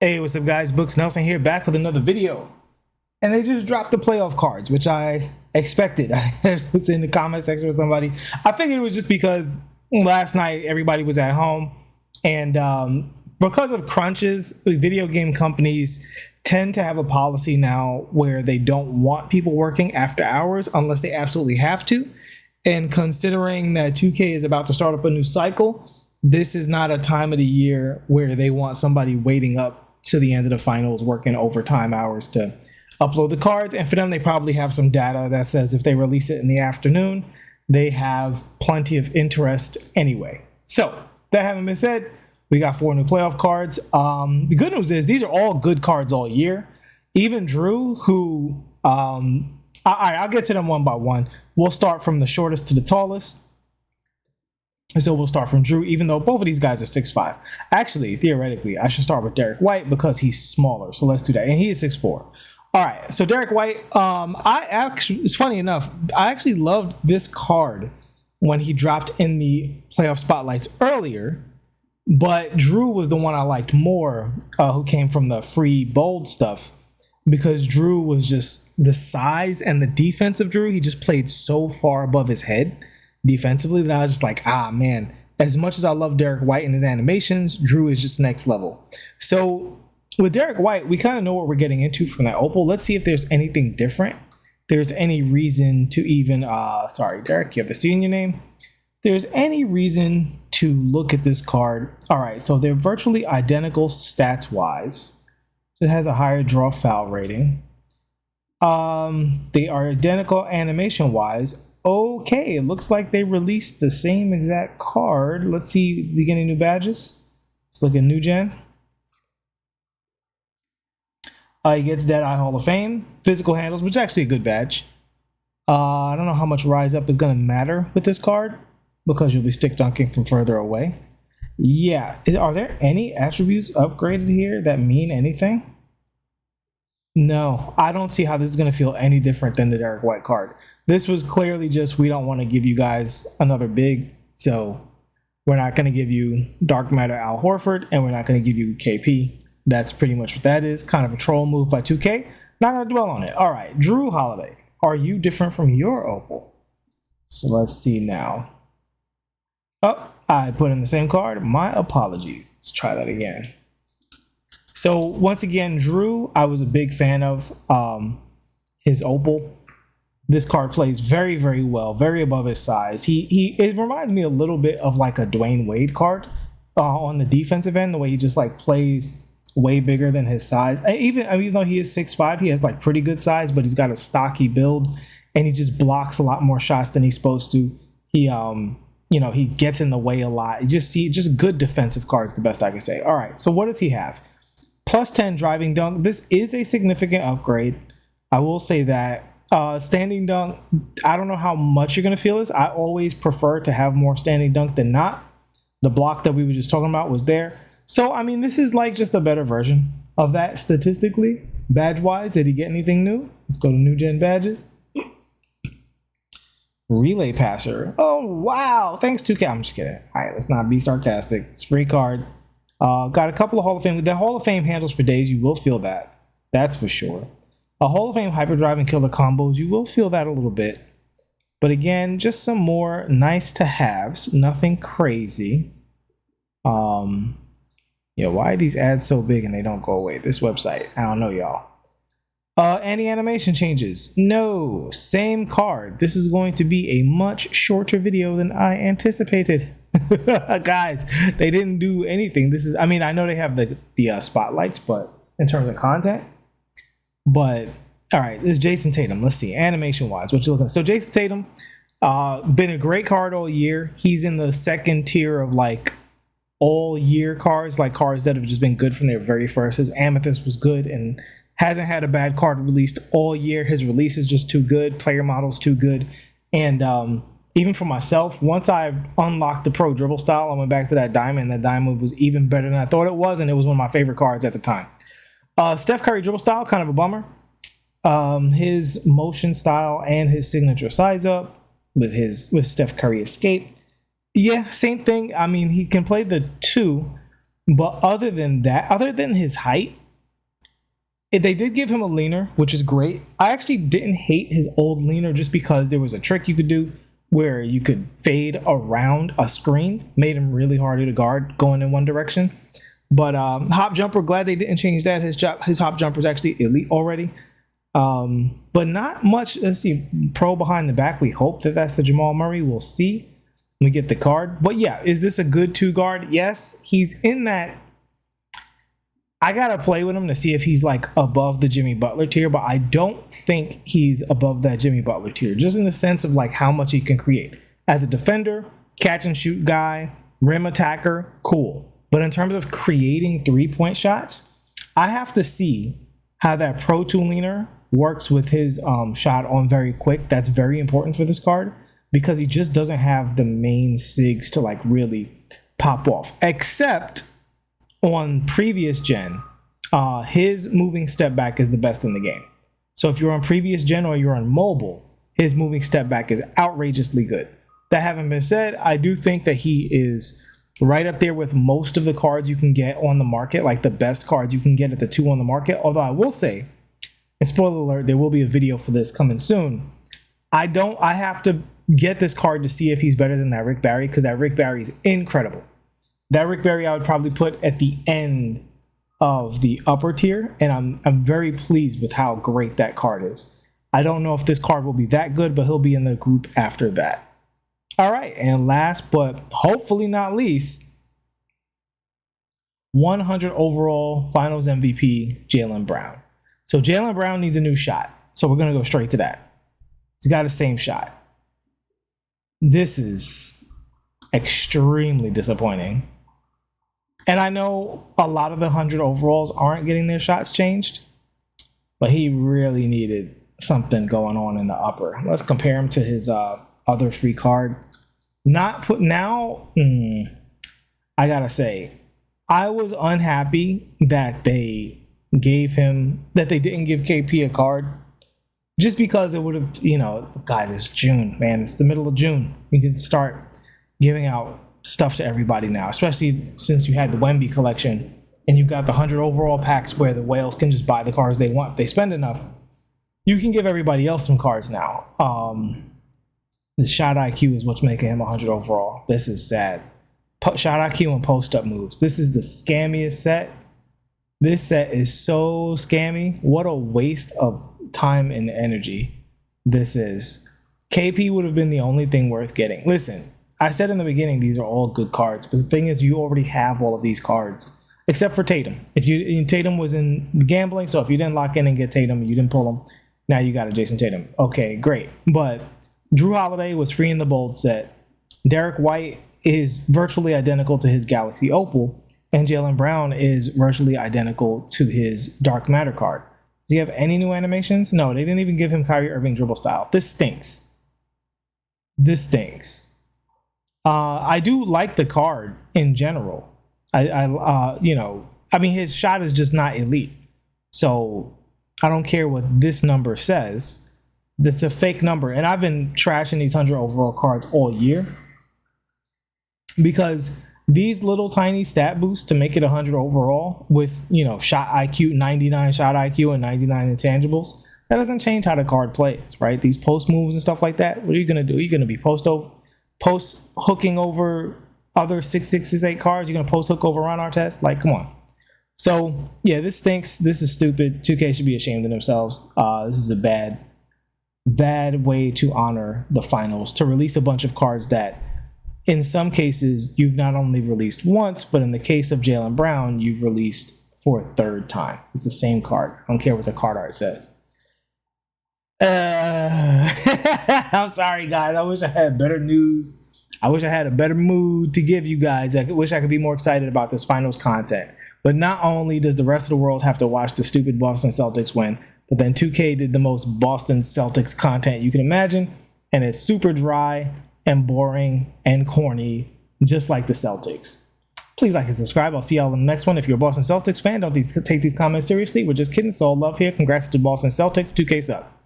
Hey, what's up, guys? Books Nelson here, back with another video. And they just dropped the playoff cards, which I expected. I was in the comment section with somebody. I figured it was just because last night everybody was at home. And because of crunches, video game companies tend to have a policy now where they don't want people working after hours unless they absolutely have to. And considering that 2K is about to start up a new cycle, this is not a time of the year where they want somebody waiting up to the end of the finals working overtime hours to upload the cards. And for them, they probably have some data that says if they release it in the afternoon, they have plenty of interest anyway. So that having been said, we got 4 new playoff cards. The good news is these are all good cards all year. Even Drew, who I'll get to them one by one. We'll start from the shortest to the tallest. So we'll start from Drew, even though both of these guys are 6'5". Actually, theoretically, I should start with Derrick White because he's smaller. So let's do that. And he is 6'4". All right. So Derrick White, it's funny enough, I actually loved this card when he dropped in the playoff spotlights earlier. But Drew was the one I liked more, who came from the free bold stuff, because Drew was just the size and the defense of Drew. He just played so far above his head defensively that I was just like, man, as much as I love Derrick White and his animations, Drew is just next level. So with Derrick White, we kind of know what we're getting into from that opal. Let's see if there's anything different. There's any reason to even, sorry, Derrick, you have a C in your name. There's any reason to look at this card. All right, so they're virtually identical stats-wise. It has a higher draw foul rating. They are identical animation-wise. Okay, it looks like they released the same exact card. Let's see, is he getting new badges? Let's look at New Gen. He gets Deadeye Hall of Fame, physical handles, which is actually a good badge. I don't know how much Rise Up is going to matter with this card because you'll be stick dunking from further away. Yeah, are there any attributes upgraded here that mean anything? No, I don't see how this is going to feel any different than the Derrick White card. This was clearly just, we don't want to give you guys another big, so we're not going to give you Dark Matter Al Horford, and we're not going to give you KP. That's pretty much what that is. Kind of a troll move by 2K. Not going to dwell on it. All right, Drew Holiday. Are you different from your opal? So let's see now. Oh, I put in the same card. My apologies. Let's try that again. So once again, Drew, I was a big fan of his opal. This card plays very, very well, very above his size. It reminds me a little bit of like a Dwayne Wade card on the defensive end, the way he just like plays way bigger than his size. Even though he is 6'5", he has like pretty good size, but he's got a stocky build and he just blocks a lot more shots than he's supposed to. He gets in the way a lot. Just good defensive cards, the best I can say. All right, so what does he have? Plus 10 driving dunk. This is a significant upgrade. I will say that. Standing dunk, I don't know how much you're going to feel this. I always prefer to have more standing dunk than not. The block that we were just talking about was there. So, I mean, this is like just a better version of that statistically. Badge-wise, did he get anything new? Let's go to New Gen badges. Relay passer. Oh, wow. Thanks, 2K. I'm just kidding. All right, let's not be sarcastic. It's a free card. Got a couple of Hall of Fame. The Hall of Fame handles for days. You will feel that. That's for sure. A Hall of Fame hyperdrive and killer combos. You will feel that a little bit. But again, just some more nice to haves. Nothing crazy. Why are these ads so big and they don't go away? This website. I don't know, y'all. Any animation changes? No. Same card. This is going to be a much shorter video than I anticipated. Guys, they didn't do anything. I know they have the spotlights, but in terms of content. But all right, this is Jason Tatum. Let's see, animation wise, what you looking at? So Jason Tatum, been a great card all year. He's in the second tier of like all year cards, like cards that have just been good from their very first. His Amethyst was good and hasn't had a bad card released all year. His release is just too good. Player model's too good. And even for myself, once I unlocked the pro dribble style, I went back to that diamond. That diamond was even better than I thought it was, and it was one of my favorite cards at the time. Steph Curry dribble style, kind of a bummer. His motion style and his signature size up with Steph Curry escape. Yeah, same thing. I mean, he can play the 2, But other than that, other than his height, they did give him a leaner, which is great. I actually didn't hate his old leaner just because there was a trick you could do where you could fade around a screen, made him really harder to guard going in one direction. But hop jumper, glad they didn't change that. His hop jumper is actually elite already. But not much. Let's see, pro behind the back. We hope that that's the Jamal Murray. We'll see when we get the card. But yeah, is this a good 2 guard? Yes, he's in that. I gotta play with him to see if he's like above the Jimmy Butler tier, but I don't think he's above that Jimmy Butler tier, just in the sense of like how much he can create as a defender, catch and shoot guy, rim attacker, cool. But in terms of creating 3-point shots, I have to see how that Pro 2 leaner works with his shot on very quick. That's very important for this card because he just doesn't have the main sigs to like really pop off, except on previous gen, his moving step back is the best in the game. So if you're on previous gen or you're on mobile, his moving step back is outrageously good. That having been said, I do think that he is right up there with most of the cards you can get on the market, like the best cards you can get at the 2 on the market. Although I will say, and spoiler alert, there will be a video for this coming soon. I have to get this card to see if he's better than that Rick Barry, because that Rick Barry is incredible. That Rick Barry I would probably put at the end of the upper tier, and I'm very pleased with how great that card is. I don't know if this card will be that good, but he'll be in the group after that. All right, and last but hopefully not least, 100 overall Finals MVP, Jaylen Brown. So Jaylen Brown needs a new shot, so we're going to go straight to that. He's got the same shot. This is extremely disappointing. And I know a lot of the 100 overalls aren't getting their shots changed, but he really needed something going on in the upper. Let's compare him to his other free card. I gotta say, I was unhappy that they didn't give KP a card, just because it would have, guys, it's June, man. It's the middle of June. We can start giving out stuff to everybody now, especially since you had the Wemby collection and you've got the 100 overall packs where the whales can just buy the cards they want if they spend enough. You can give everybody else some cards now. The shot IQ is what's making him 100 overall. This is sad. Shot IQ and post-up moves. This is the scammiest set. This set is so scammy. What a waste of time and energy this is. KP would have been the only thing worth getting. Listen, I said in the beginning these are all good cards, but the thing is you already have all of these cards, except for Tatum. Tatum was in gambling, so if you didn't lock in and get Tatum, you didn't pull him, now you got a Jason Tatum. Okay, great. But Drew Holiday was free in the bold set. Derrick White is virtually identical to his Galaxy Opal, and Jaylen Brown is virtually identical to his Dark Matter card. Does he have any new animations? No, they didn't even give him Kyrie Irving dribble style. This stinks. This stinks. I do like the card in general. His shot is just not elite. So I don't care what this number says. That's a fake number. And I've been trashing these 100 overall cards all year because these little tiny stat boosts to make it 100 overall with, shot IQ, 99 shot IQ and 99 intangibles, that doesn't change how the card plays, right? These post moves and stuff like that, what are you going to do? You're going to be post hooking over other 6-6-6-8 cards. You're going to post hook over Ron Artest? Like, come on. So, yeah, this stinks. This is stupid. 2K should be ashamed of themselves. This is a bad way to honor the finals, to release a bunch of cards that, in some cases, you've not only released once, but in the case of Jaylen Brown, you've released for a third time. It's the same card. I don't care what the card art says. I'm sorry, guys. I wish I had better news. I wish I had a better mood to give you guys. I wish I could be more excited about this finals content. But not only does the rest of the world have to watch the stupid Boston Celtics win, but then 2K did the most Boston Celtics content you can imagine, and it's super dry and boring and corny, just like the Celtics. Please like and subscribe. I'll see y'all in the next one. If you're a Boston Celtics fan, don't take these comments seriously. We're just kidding. It's all love here. Congrats to Boston Celtics. 2K sucks.